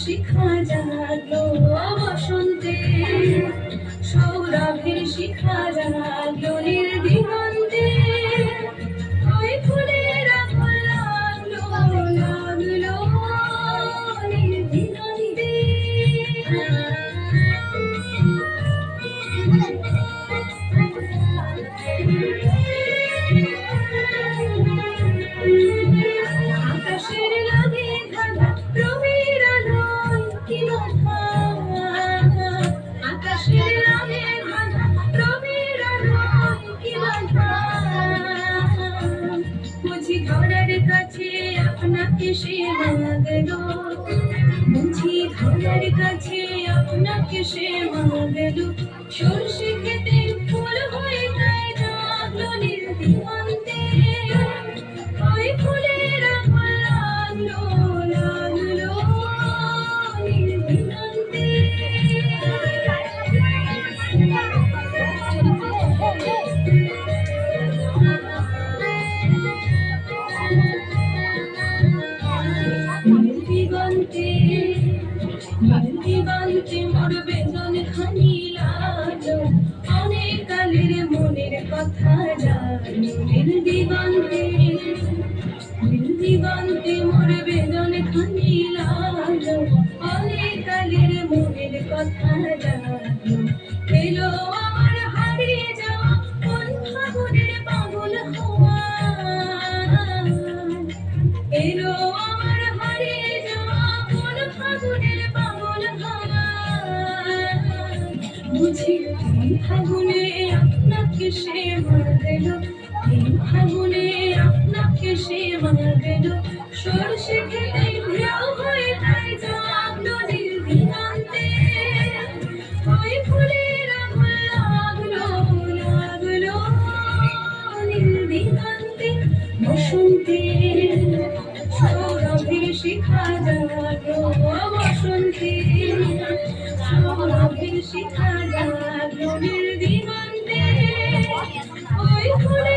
শিখা জাগলো বসন্তে, সৌরভের শিখা জাগলো নির্দিগন্তে, ওই ফুলেরা লাগলো লাগলো নির্দিগন্তে। আকাশের লাগে ধাঁধা রবির আলোয় কি কথা, আকাশের লাগে ধাঁধা রবির আলোয় কি কথা, বুঝি ধরার কাছে আপনাকে সে মাগলো, বুঝি ধরার কাছে আপনাকে সে মাগলো, সরষে খেতে ফুল হয়ে তাই জাগলো নির্দিগন্তে, ওই ফুলেরা লাগলো লাগলো নির্দিগন্তে। নির্দিগন্তে নির্দিগন্তে মোর বেদন খানি লাগলো, অনেক কালের মনের কথা জানো নির্দিগন্তে, নির্দিগন্তে মোর বেদন খানি লাগলো, অনেক কালের মনের কথা জানো, এলো আমার হারিয়ে যাওয়া কোন ফাগুনের পাগল হওয়া, এলো আমার হারিয়ে যাওয়া কোন ফাগুনের পাগল হওয়া, বুঝি এই ফাগুনে আপনাকে সে মাগলো, এই ফাগুনে আপনাকে সে মাগলো, সরষে খেতে ঢেউ হয়ে তাই জাগলো নির্দিগন্তে, ওই ফুলেরা লাগলো লাগলো নির্দিগন্তে। বসন্তে সৌরভের শিখা জাগলো বসন্তে, সৌরভের শিখা জাগলো নির্দিগন্তে, ওই ফুলে